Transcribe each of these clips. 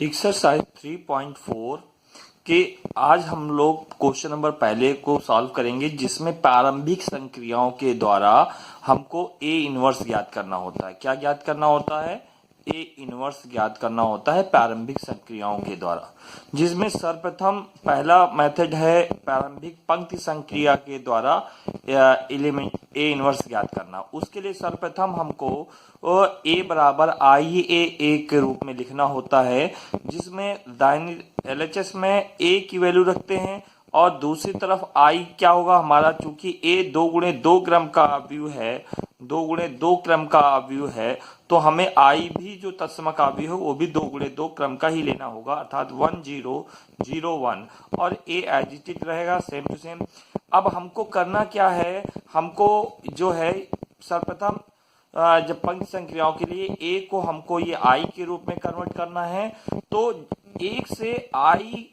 Exercise 3.4 के आज हम लोग क्वेश्चन नंबर पहले को सॉल्व करेंगे, जिसमें प्रारंभिक संक्रियाओं के द्वारा हमको ए इनवर्स ज्ञात करना होता है। क्या ज्ञात करना होता है? ए इनवर्स ज्ञात करना होता है प्रारंभिक संक्रियाओं के द्वारा, जिसमें सर्वप्रथम पहला मेथड है प्रारंभिक पंक्ति संक्रिया के द्वारा एलिमेंट ए इनवर्स ज्ञात करना। उसके लिए सर्वप्रथम हमको ए बराबर आई ए के रूप में लिखना होता है, जिसमें दाहिनी एलएचएस में ए की वैल्यू रखते हैं और दूसरी तरफ आई क्या होगा हमारा, चूंकि ए 2 गुणे 2 क्रम का अवयव है, 2 गुणे 2 क्रम का अवयव है, तो हमें आई भी जो तत्समक अवयव है वो भी 2 गुणे 2 क्रम का ही लेना होगा, अर्थात 1 0 0 1 और ए एज इट इज रहेगा सेम टू सेम। अब हमको करना क्या है, हमको जो है सर्वप्रथम जब पंक्ति संक्रियाओं के लिए ए को हमको ये आई के रूप में कन्वर्ट करना है, तो 1 से आई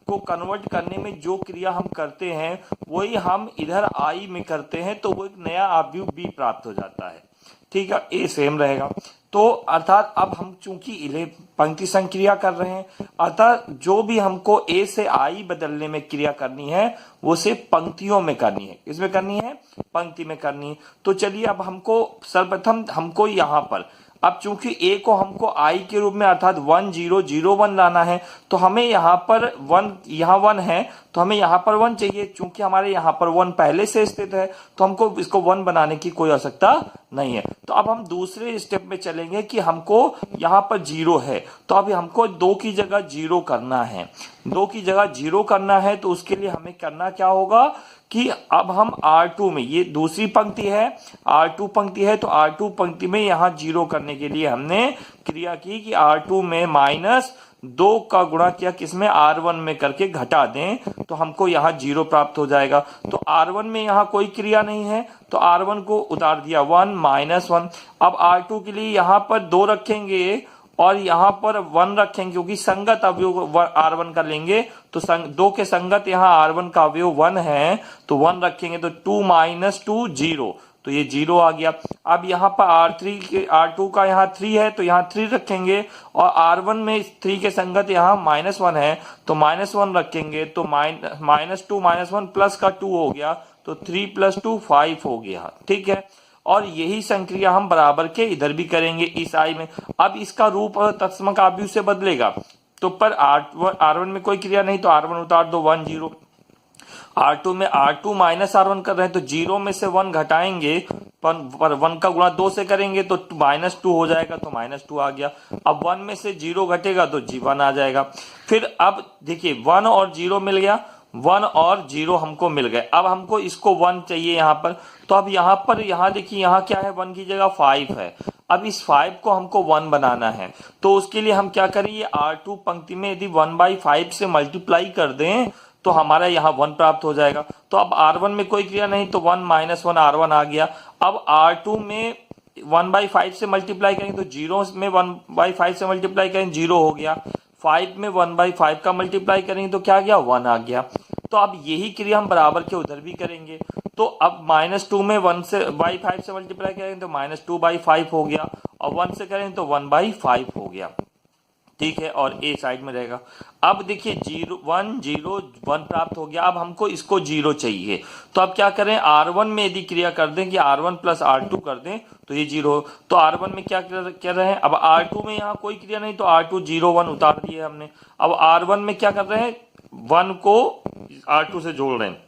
को कन्वर्ट करने में जो क्रिया हम करते हैं वही हम इधर आई में करते हैं, तो वो एक नया अवयव बी प्राप्त हो जाता है। ठीक है, ए सेम रहेगा। तो अर्थात अब हम चूंकि पंक्ति संक्रिया कर रहे हैं, अर्थात जो भी हमको ए से आई बदलने में क्रिया करनी है वो सिर्फ पंक्तियों में करनी है। इसमें करनी है पंक्ति में करनी है। तो चलिए अब हमको सर्वप्रथम हमको यहाँ पर अब चूंकि ए को हमको आई के रूप में अर्थात 1 0 0 1 लाना है, तो हमें यहाँ पर 1 यहाँ 1 है तो हमें यहाँ पर 1 चाहिए। चूंकि हमारे यहाँ पर 1 पहले से स्थित है तो हमको इसको 1 बनाने की कोई आवश्यकता नहीं है। तो अब हम दूसरे स्टेप में चलेंगे कि हमको यहाँ पर 0 है, तो अभी हमको 2 की जगह 0 करना है, 2 की जगह 0 करना है। तो उसके लिए हमें करना क्या होगा कि अब हम R2 में, ये दूसरी पंक्ति है, R2 पंक्ति है, तो R2 पंक्ति में यहाँ 0 करने के लिए हमने क्रिया की कि R2 में -2 का गुणा किया, किसमें R1 में करके घटा दें, तो हमको यहाँ 0 प्राप्त हो जाएगा। तो R1 में यहाँ कोई क्रिया नहीं है तो R1 को उतार दिया 1 -1। अब R2 के लिए यहाँ पर 2 रखेंगे और यहाँ पर 1 रखेंगे, क्योंकि संगत अवयव R1 का लेंगे तो 2 के संगत यहाँ R1 का अवयव 1 है, तो 1 रखेंगे तो 2 -2 0, तो ये 0 आ गया। अब यहाँ पर R2 का यहाँ 3 है तो यहाँ 3 रखेंगे और R1 में 3 के संगत यहाँ -1 है तो -1 रखेंगे, तो -2 -1 प्लस का 2 हो गया, तो 3 + 2 5 हो गया। ठीक है, और यही संक्रिया हम बराबर के इधर भी करेंगे इस आई में। अब इसका रूप तत्समक अवयव से बदलेगा, तो पर R1 में कोई क्रिया नहीं तो R1 उतार दो 1 0। R2 में R2 -R1 कर रहे हैं तो 0 में से 1 घटाएंगे, पर 1 का गुणा 2 से करेंगे तो -2 हो जाएगा, तो -2 आ गया। अब 1 में से 0 घटेगा तो 1 आ जाएगा। फिर अब देखिए 1 और 0 मिल गया, 1 और 0 हमको मिल गए। अब हमको इसको 1 चाहिए यहाँ पर, तो अब यहाँ देखिए यहाँ क्या है, 1 की जगह 5 है। अब इस 5 को हमको 1 बनाना है, तो उसके लिए हम क्या करेंगे, R2 पंक्ति में यदि 1/5 से मल्टीप्लाई कर दें तो हमारा यहाँ 1 प्राप्त हो जाएगा। तो अब R1 में कोई क्रिया नहीं तो 1 -1 R1 आ गया। अब R2 में 1/5 से मल्टीप्लाई करेंगे तो 0 में 1/5 से मल्टीप्लाई करेंगे 0 हो गया, 5 में 1/5 का मल्टीप्लाई करेंगे तो क्या गया, 1 आ गया। तो अब यही क्रिया हम बराबर के उधर भी करेंगे, तो अब -2 में 1/5 से मल्टीप्लाई करेंगे तो -2/5 हो गया, और 1 से करेंगे तो 1/5 हो गया। ठीक है, और ए साइड में रहेगा। अब देखिए 1 0 1 प्राप्त हो गया। अब हमको इसको 0 चाहिए, तो अब क्या करें, R1 में यदि क्रिया कर दें कि R1 + R2 कर दें तो ये 0। तो R1 में क्या कर रहे हैं, अब R2 में यहाँ कोई क्रिया नहीं तो R2 0 1 उतार दिए हमने। अब R1 में क्या कर रहे हैं, 1 को R2 से जोड़ रहे हैं,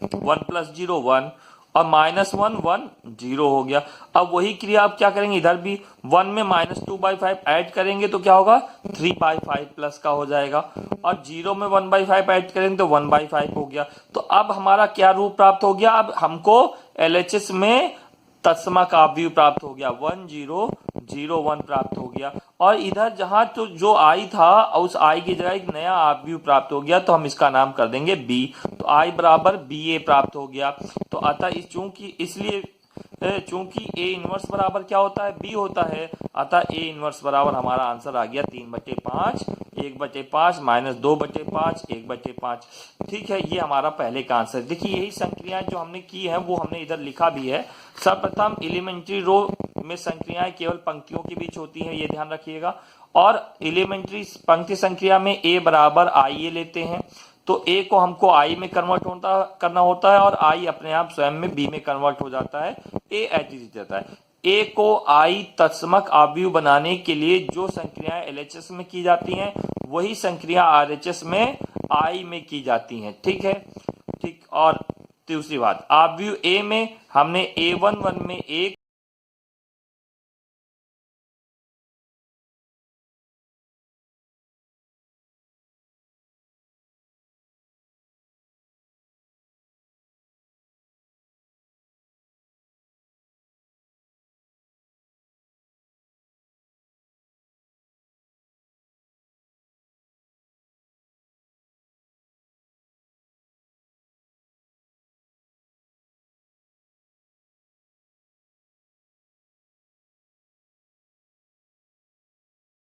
1 + 0 1 और -1 1 0 हो गया। अब वही क्रिया आप क्या करेंगे, इधर भी 1 में -2/5 ऐड करेंगे तो क्या होगा, 3/5 प्लस का हो जाएगा, और 0 में 1/5 ऐड करेंगे तो 1/5 हो गया। तो अब हमारा क्या रूप प्राप्त हो गया, अब हमको LHS में तत्समक अवयव प्राप्त हो गया, 1 0 0 1 प्राप्त हो गया। और इधर जहां तो जो आई था उस आई की जगह एक नया अवयव प्राप्त हो गया, तो हम इसका नाम कर देंगे बी, तो आई बराबर BA प्राप्त हो गया। तो अतः चूंकि ए इनवर्स बराबर क्या होता है, बी होता है, अतः ए इनवर्स बराबर हमारा आंसर आ गया 3/5 1/5 -2/5 1/5। ठीक है, ये हमारा पहले का आंसर। देखिए यही संक्रियाएं जो हमने की है वो हमने इधर लिखा भी है। सर्वप्रथम एलिमेंट्री रो में संक्रियाएं केवल पंक्तियों के बीच होती हैं, ये ध्यान रखिएगा। और एलिमेंट्री पंक्ति संक्रिया में a बराबर IA लेते हैं, तो a को हमको I में कन्वर्ट करना होता है और I अपने आप स्वयं में b में कन्वर्ट हो जाता है, a एज इट इज रहता है। a को I तत्समक अवयव बनाने के लिए जो संक्रियाएं LHS में की जाती हैं वही संक्रिया RHS में I में की जाती हैं, ठीक है। ठीक, और दूसरी बात, अवयव A में हमने A11 में एक